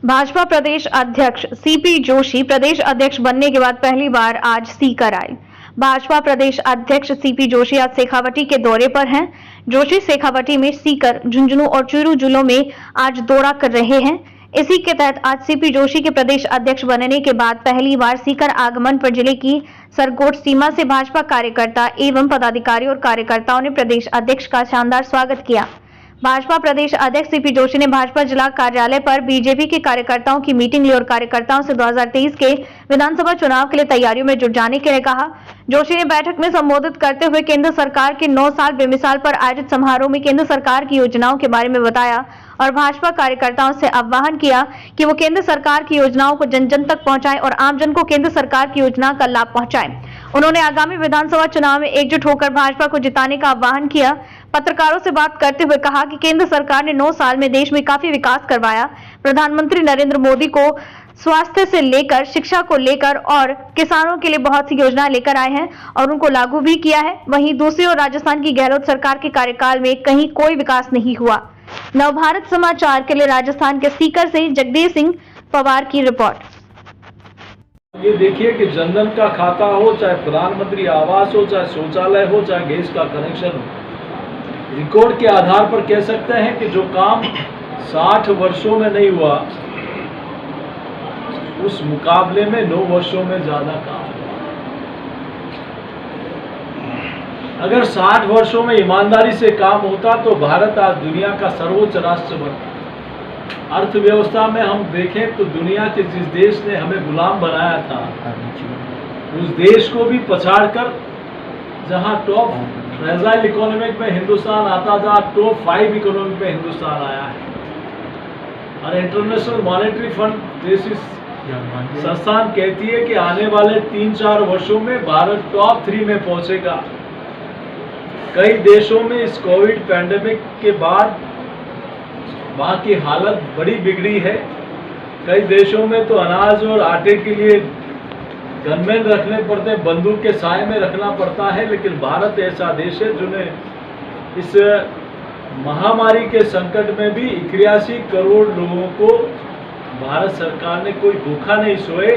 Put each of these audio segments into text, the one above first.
भाजपा प्रदेश अध्यक्ष सीपी जोशी प्रदेश अध्यक्ष बनने के बाद पहली बार आज सीकर आए। भाजपा प्रदेश अध्यक्ष सीपी जोशी आज शेखावटी के दौरे पर हैं। जोशी शेखावटी में सीकर, झुंझुनू और चूरू जिलों में आज दौरा कर रहे हैं। इसी के तहत आज सीपी जोशी के प्रदेश अध्यक्ष बनने के बाद पहली बार सीकर आगमन पर जिले की सरगोट सीमा से भाजपा कार्यकर्ता एवं पदाधिकारी और कार्यकर्ताओं ने प्रदेश अध्यक्ष का शानदार स्वागत किया। भाजपा प्रदेश अध्यक्ष सीपी जोशी ने भाजपा जिला कार्यालय पर बीजेपी के कार्यकर्ताओं की मीटिंग ली और कार्यकर्ताओं से 2023 के विधानसभा चुनाव के लिए तैयारियों में जुट जाने के लिए कहा। जोशी ने बैठक में संबोधित करते हुए केंद्र सरकार के 9 साल बेमिसाल पर आयोजित समारोह में केंद्र सरकार की योजनाओं के बारे में बताया और भाजपा कार्यकर्ताओं से आह्वान किया कि वो केंद्र सरकार की योजनाओं को जन जन तक पहुंचाएं और आम जन को केंद्र सरकार की योजना का लाभ पहुंचाएं। उन्होंने आगामी विधानसभा चुनाव में एकजुट होकर भाजपा को जिताने का आह्वान किया। पत्रकारों से बात करते हुए कहा कि केंद्र सरकार ने 9 साल में देश में काफी विकास करवाया। प्रधानमंत्री नरेंद्र मोदी को स्वास्थ्य से लेकर शिक्षा को लेकर और किसानों के लिए बहुत सी योजनाएं लेकर आए हैं और उनको लागू भी किया है। वहीं दूसरी ओर राजस्थान की गहलोत सरकार के कार्यकाल में कहीं कोई विकास नहीं हुआ। नवभारत समाचार के लिए राजस्थान के सीकर से जगदीश सिंह पवार की रिपोर्ट। ये देखिए कि जनधन का खाता हो, चाहे प्रधानमंत्री आवास हो, चाहे शौचालय हो, चाहे गैस का कनेक्शन हो, रिकॉर्ड के आधार पर कह सकते हैं कि जो काम 60 वर्षों में नहीं हुआ उस मुकाबले में 9 वर्षों में ज्यादा काम हुआ। अगर 60 वर्षों में ईमानदारी से काम होता तो भारत आज दुनिया का सर्वोच्च राष्ट्र बनता। अर्थव्यवस्था में हम देखें तो दुनिया के जिस देश ने हमें गुलाम बनाया था उस देश को भी पछाड़कर जहां टॉप फ्रेजाइल इकोनॉमिक में हिंदुस्तान आता था, टॉप 5 इकोनॉमिक में हिंदुस्तान आया है। और इंटरनेशनल मॉनेटरी फंड जैसी संस्थान कहती है कि आने वाले 3-4 वर्षों में भारत टॉप 3 में पहुंचेगा। कई देशों में इस कोविड पैंडेमिक के बाद वहाँ की हालत बड़ी बिगड़ी है। कई देशों में तो अनाज और आटे के लिए गनमैन रखने पड़ते हैं, बंदूक के साए में रखना पड़ता है। लेकिन भारत ऐसा देश है जिन्हें इस महामारी के संकट में भी 81 करोड़ लोगों को भारत सरकार ने कोई भूखा नहीं सोए,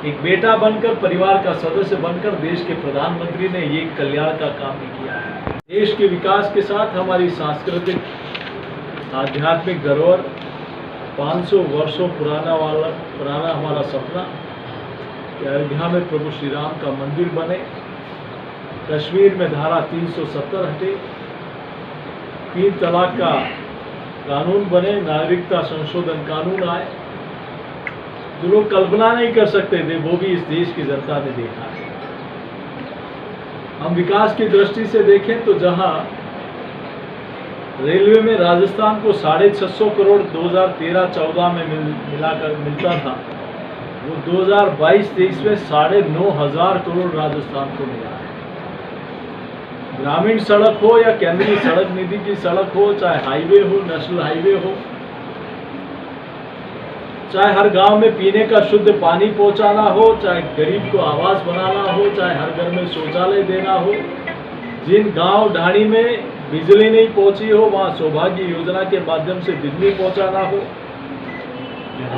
एक बेटा बनकर, परिवार का सदस्य बनकर देश के प्रधानमंत्री ने ये कल्याण का काम भी किया है। देश के विकास के साथ हमारी सांस्कृतिक आध्यात्मिक धरोहर 500 वर्षों पुराना हमारा सपना कि अयोध्या में प्रभु श्री राम का मंदिर बने, कश्मीर में धारा 370 हटे, 3 तलाक का कानून बने, नागरिकता संशोधन कानून आए। जो लोग कल्पना नहीं कर सकते थे वो भी इस देश की जनता ने देखा है। हम विकास की दृष्टि से देखें तो जहां रेलवे में राजस्थान को 650 करोड़ 2013-14 में मिलता था, वो 2022-23 में 9,500 करोड़ राजस्थान को मिला है। ग्रामीण सड़क हो या केंद्रीय सड़क निधि की सड़क हो, चाहे हाईवे हो, नेशनल हाईवे हो, चाहे हर गांव में पीने का शुद्ध पानी पहुंचाना हो, चाहे गरीब को आवास बनाना हो, चाहे हर घर में शौचालय देना हो, जिन गांव ढाणी में बिजली नहीं पहुंची हो वहां सौभाग्य योजना के माध्यम से बिजली पहुंचाना हो,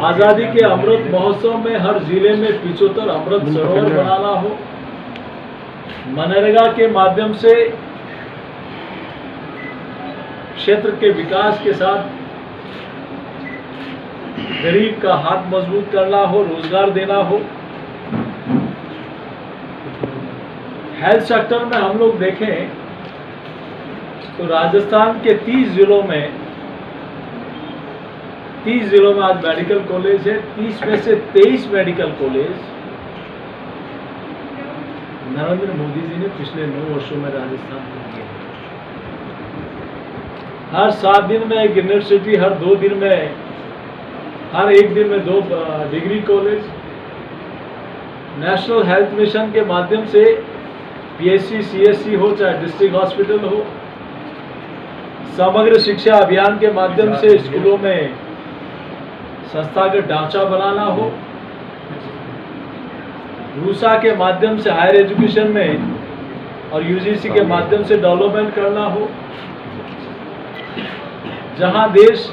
आजादी के अमृत महोत्सव में हर जिले में 75 अमृत सरोवर बनाना हो, मनरेगा के माध्यम से क्षेत्र के विकास के साथ गरीब का हाथ मजबूत करना हो, रोजगार देना हो। हेल्थ सेक्टर में हम लोग देखें तो राजस्थान के 30 जिलों में आज मेडिकल कॉलेज है। 30 में से 23 मेडिकल कॉलेज नरेंद्र मोदी जी ने पिछले 9 वर्षों में राजस्थान को दिए। हर 7 दिन में एक यूनिवर्सिटी, हर 2 दिन में, हर 1 दिन में 2 degree college. National health mission के माध्यम से पीएचसी, सीएचसी हो, चाहे डिस्ट्रिक्ट हॉस्पिटल हो, समग्र शिक्षा अभियान के माध्यम से स्कूलों में संस्थागत ढांचा बनाना हो, रूसा के माध्यम से हायर एजुकेशन में और यूजीसी के माध्यम से डेवलपमेंट करना हो, जहां देश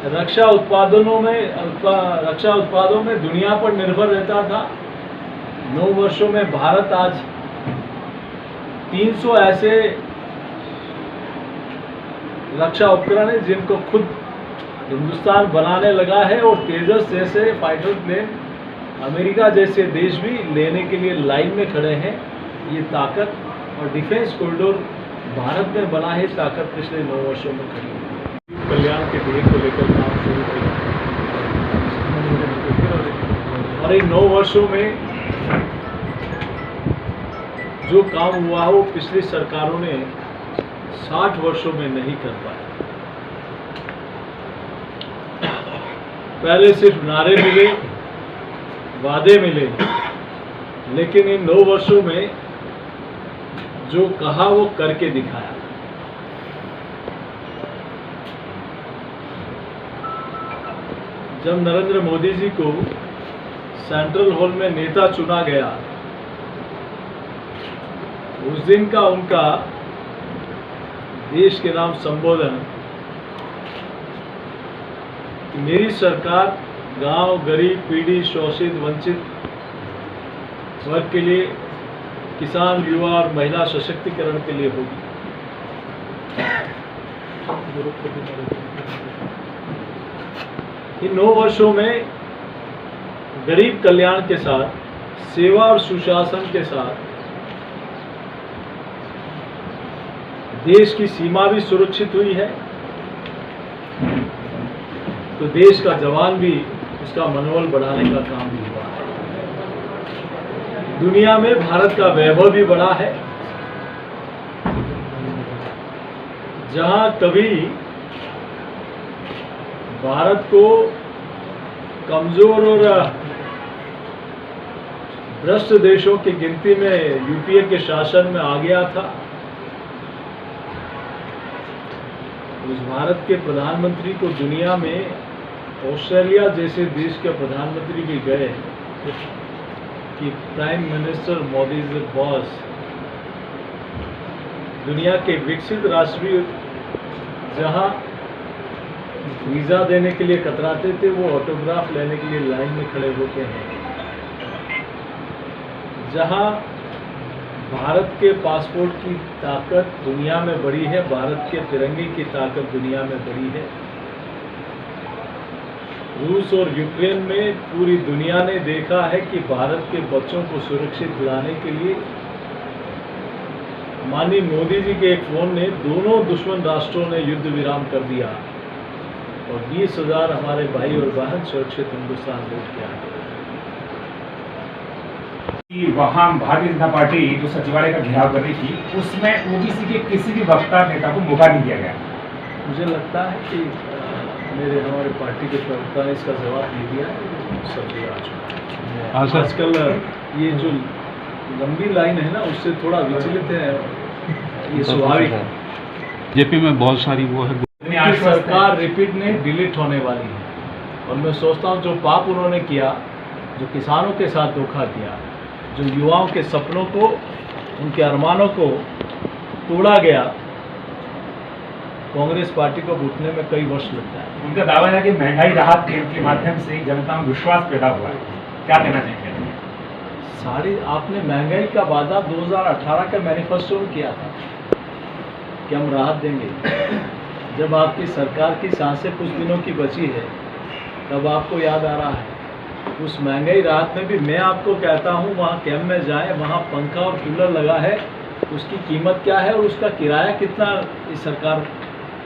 रक्षा उत्पादों में दुनिया पर निर्भर रहता था। 9 वर्षों में भारत आज 300 ऐसे रक्षा उपकरण है जिनको खुद हिंदुस्तान बनाने लगा है, और तेजस जैसे फाइटर प्लेन अमेरिका जैसे देश भी लेने के लिए लाइन में खड़े हैं। ये ताकत और डिफेंस कॉरिडोर भारत में बना है, ताकत पिछले 9 वर्षों में खड़ी है। कल्याण के ध्येय को लेकर काम शुरू किया, और इन 9 वर्षों में जो काम हुआ है वो पिछली सरकारों ने 60 वर्षों में नहीं कर पाया। पहले सिर्फ नारे मिले, वादे मिले, लेकिन इन 9 वर्षों में जो कहा वो करके दिखाया। जब नरेंद्र मोदी जी को सेंट्रल हॉल में नेता चुना गया, उस दिन का उनका देश के नाम संबोधन, मेरी सरकार गांव, गरीब, पीड़ित, शोषित, वंचित वर्ग के लिए, किसान, युवा और महिला सशक्तिकरण के लिए होगी। इन 9 वर्षों में गरीब कल्याण के साथ, सेवा और सुशासन के साथ देश की सीमा भी सुरक्षित हुई है, तो देश का जवान भी उसका मनोबल बढ़ाने का काम भी हुआ है। दुनिया में भारत का वैभव भी बढ़ा है। जहां कभी भारत को कमजोर और भ्रष्ट देशों की गिनती में यूपीए के शासन में आ गया था, उस भारत के प्रधानमंत्री को दुनिया में ऑस्ट्रेलिया जैसे देश के प्रधानमंत्री भी गए कि prime minister Modi is the boss. दुनिया के विकसित राष्ट्र भी जहां वीजा देने के लिए कतराते थे, वो ऑटोग्राफ लेने के लिए लाइन में खड़े होते हैं। जहां भारत के पासपोर्ट की ताकत दुनिया में बड़ी है, भारत के तिरंगे की ताकत दुनिया में बड़ी है। रूस और यूक्रेन में पूरी दुनिया ने देखा है कि भारत के बच्चों को सुरक्षित लाने के लिए माननीय मोदी जी के एक फोन ने दोनों दुश्मन राष्ट्रों ने युद्ध विराम कर दिया, और 20,000 हमारे भाई और बहन सुरक्षित हिंदुस्तान लौट के आए। वहाँ भारतीय जनता पार्टी जो सचिवालय का घेराव कर रही थी, उसमें ओबीसी के किसी भी वक्ता नेता को मौका नहीं दिया गया। मुझे लगता है कि हमारे पार्टी के प्रवक्ता ने इसका जवाब दे दिया है, सब आ चुका है। आजकल ये जो लंबी लाइन है ना, उससे थोड़ा विचलित है, ये स्वाभाविक है। जेपी में बहुत सारी वो है, सरकार रिपीट नहीं डिलीट होने वाली है, और मैं सोचता हूँ जो पाप उन्होंने किया, जो किसानों के साथ धोखा किया, जो युवाओं के सपनों को, उनके अरमानों को तोड़ा गया, कांग्रेस पार्टी को घुटने में कई वर्ष लगता है। उनका दावा है कि महंगाई राहत के माध्यम से जनता में विश्वास पैदा हुआ है, क्या कहना चाहेंगे? आपने महंगाई का वादा 2018 के मैनिफेस्टो में किया था कि हम राहत देंगे। जब आपकी सरकार की सांसें कुछ दिनों की बची है, तब आपको याद आ रहा है उस महंगाई राहत में भी मैं आपको कहता हूँ, वहाँ कैंप में जाए, वहाँ पंखा और कूलर लगा है, उसकी कीमत क्या है और उसका किराया कितना इस सरकार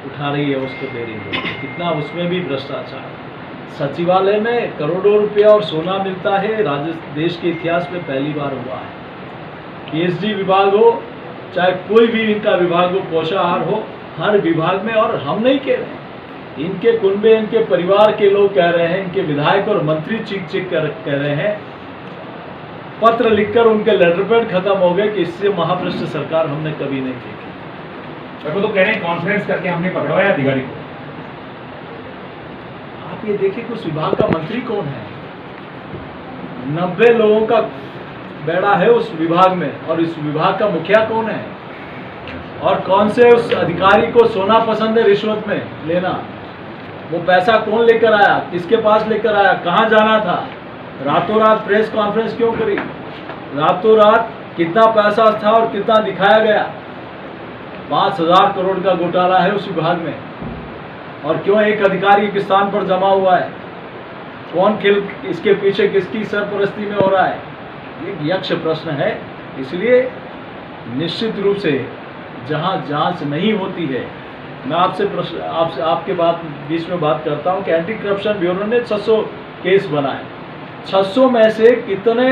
उठा रही है, उसको दे रही है, कितना उसमें भी भ्रष्टाचार। सचिवालय में करोड़ों रुपया और सोना मिलता है, देश के इतिहास में पहली बार हुआ है। पीएचडी विभाग हो, चाहे कोई भी इनका विभाग हो, पोषाहार हो, हर विभाग में, और हम नहीं कह रहे हैं, इनके कुनबे, इनके परिवार के लोग कह रहे हैं, इनके विधायक और मंत्री चीख कर कह रहे हैं, पत्र लिखकर उनके लेटर पैड खत्म हो गए कि इससे महाभ्रष्ट सरकार हमने कभी नहीं देखी। वो तो कह रहे हैं कॉन्फ्रेंस करके हमने पकड़वाया अधिकारी को। आप ये देखिए कि उस विभाग का मंत्री कौन है? 90 लोगों का बेड़ा है उस विभाग में, और इस विभाग का मुखिया कौन है? और कौन से उस अधिकारी को सोना पसंद है रिश्वत में लेना? वो पैसा कौन लेकर आया, किसके पास लेकर आया, कहाँ जाना था, रातों रात प्रेस कॉन्फ्रेंस क्यों करी, रातों रात कितना पैसा था और कितना दिखाया गया। 5,000 करोड़ का घोटाला है उस विभाग में, और क्यों एक अधिकारी के स्थान पर जमा हुआ है, कौन खेल इसके पीछे किसकी सरपरस्ती में हो रहा है, एक यक्ष प्रश्न है। इसलिए निश्चित रूप से जहां जांच नहीं होती है, मैं आपसे प्रश्न आपके बीच में बात करता हूं कि एंटी करप्शन ब्यूरो ने 600 केस बनाए, 600 में से कितने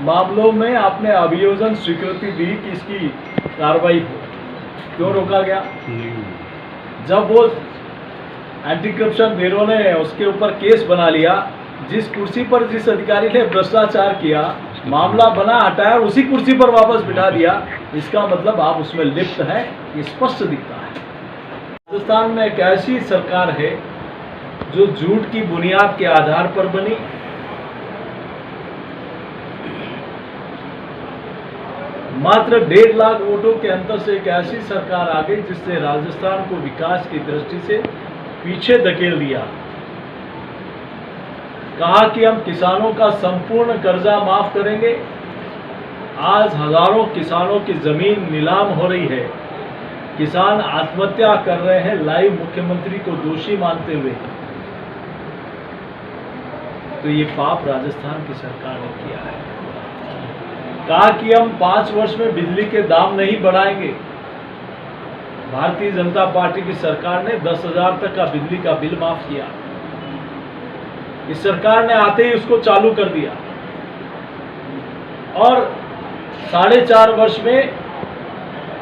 मामलों में आपने अभियोजन स्वीकृति दी कि इसकी कार्रवाई हो, क्यों रोका गया? जब वो एंटी करप्शन ब्यूरो ने उसके ऊपर केस बना लिया, जिस कुर्सी पर जिस अधिकारी ने भ्रष्टाचार किया, मामला बना, हटाया, उसी कुर्सी पर वापस बिठा दिया, इसका मतलब आप उसमें लिप्त हैं, ये स्पष्ट दिखता है। राजस्थान में एक ऐसी सरकार है जो झूठ की बुनियाद के आधार पर बनी, मात्र 1.5 लाख वोटों के अंतर से एक ऐसी सरकार आ गई जिसने राजस्थान को विकास की दृष्टि से पीछे धकेल दिया। कहा कि हम किसानों का संपूर्ण कर्जा माफ करेंगे। आज हजारों किसानों की जमीन नीलाम हो रही है, किसान आत्महत्या कर रहे हैं, लाइव मुख्यमंत्री को दोषी मानते हुए। तो ये पाप राजस्थान की सरकार ने किया है। कहा कि हम 5 वर्ष में बिजली के दाम नहीं बढ़ाएंगे। भारतीय जनता पार्टी की सरकार ने 10,000 तक का बिजली का बिल माफ किया। इस सरकार ने आते ही उसको चालू कर दिया, और 4.5 वर्ष में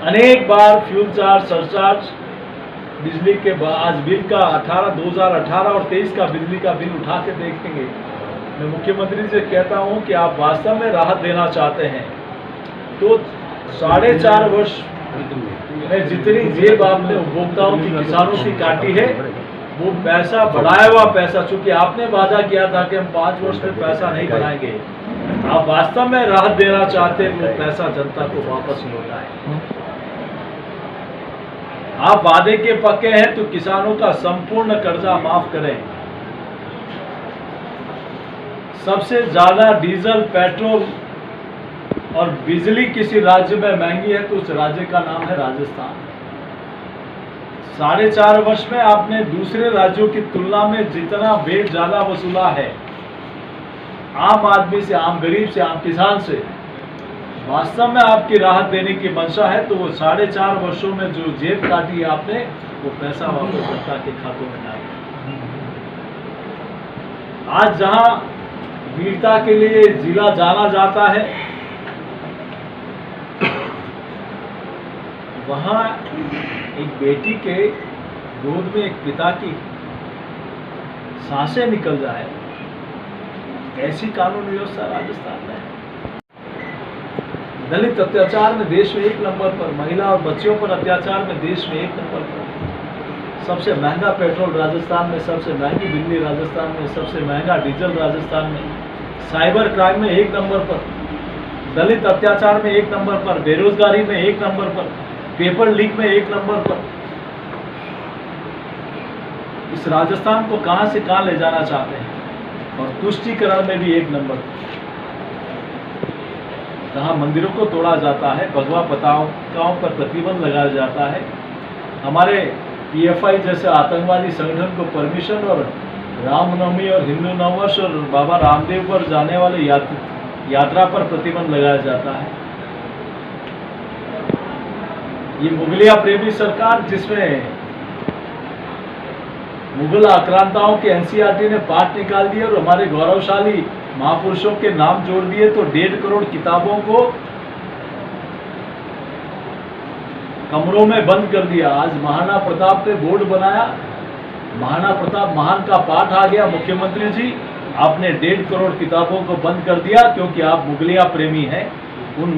अनेक बार फ्यूल चार्ज, सरचार्ज, बिजली के आज बिल का 2018 और 23 का बिजली का बिल उठा के देखेंगे। मैं मुख्यमंत्री से कहता हूं कि आप वास्तव में राहत देना चाहते हैं तो 4.5 वर्ष में जितनी जेब आपने उपभोक्ताओं की, किसानों की काटी है, वो पैसा, बढ़ाया हुआ पैसा, चूंकि आपने वादा किया था कि हम 5 वर्ष में पैसा नहीं बढ़ाएंगे, आप वास्तव में राहत देना चाहते हैं तो पैसा जनता को वापस लौटाएं। आप वादे के पक्के हैं तो किसानों का संपूर्ण कर्जा माफ करें। सबसे ज्यादा डीजल, पेट्रोल और बिजली किसी राज्य में महंगी है तो उस राज्य का नाम है राजस्थान। 4.5 वर्ष में आपने दूसरे राज्यों की तुलना में जितना वेट ज्यादा वसूला है, आम आदमी से, आम गरीब से, आम किसान से, वास्तव में आपकी राहत देने की मंशा है तो वो 4.5 वर्षों में जो जेब काटी है आपने, वो पैसा वापस जनता के खातों में डाल। आज जहां वीरता के लिए जिला जाना जाता है, वहां एक बेटी के गोद में एक पिता की सांसें निकल जाए, ऐसी कानून व्यवस्था राजस्थान में है। दलित अत्याचार में देश में 1 नंबर पर, महिला और बच्चियों पर अत्याचार में देश में 1 नंबर पर, सबसे महंगा पेट्रोल राजस्थान में, सबसे महंगी बिजली राजस्थान में, सबसे महंगा डीजल राजस्थान में, साइबर क्राइम में 1 नंबर पर, दलित अत्याचार में 1 नंबर पर, बेरोजगारी में 1 नंबर पर, पेपर लीक में 1 नंबर पर। इस राजस्थान को कहां से कहां ले जाना चाहते हैं, और तुष्टीकरण में भी 1 नंबर पर। जहां मंदिरों को तोड़ा जाता है, भगवा पताकाओं पर प्रतिबंध लगाया जाता है, हमारे पीएफआई जैसे आतंकवादी संगठन को परमिशन, और रामनवमी और हिंदू नववर्ष और बाबा रामदेव पर जाने वाले यात्रा पर प्रतिबंध लगाया जाता है। ये मुगलिया प्रेमी सरकार, जिसमें मुगल आक्रांताओं के एनसीईआरटी ने पाठ निकाल दिए और हमारे गौरवशाली महापुरुषों के नाम जोड़ दिए, तो 1.5 करोड़ किताबों को कमरों में बंद कर दिया। आज महाराणा प्रताप ने बोर्ड बनाया, महाराणा प्रताप महान का पाठ आ गया। मुख्यमंत्री जी, आपने 1.5 करोड़ किताबों को बंद कर दिया क्योंकि आप मुगलिया प्रेमी हैं। उन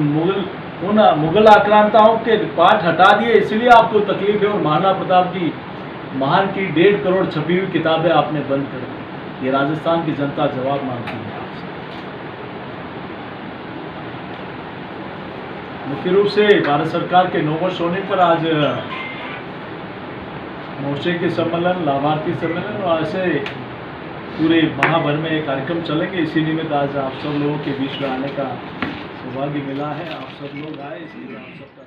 मुगल आक्रांताओं के पाठ हटा दिए, इसलिए आपको तकलीफ है, और महाराणा प्रताप की महान की 1.5 करोड़ छपी हुई किताबें आपने बंद कर दी। ये राजस्थान की जनता जवाब मांगती है आपसे। मुख्य रूप से भारत सरकार के 9 वर्ष होने पर आज मोर्चे के सम्मेलन, लाभार्थी सम्मेलन और ऐसे पूरे महाभर में ये कार्यक्रम चलेंगे। इसी निमित्त आज आप सब लोगों के बीच में आने का सौभाग्य मिला है। आप सब लोग आए, इसलिए आप सबका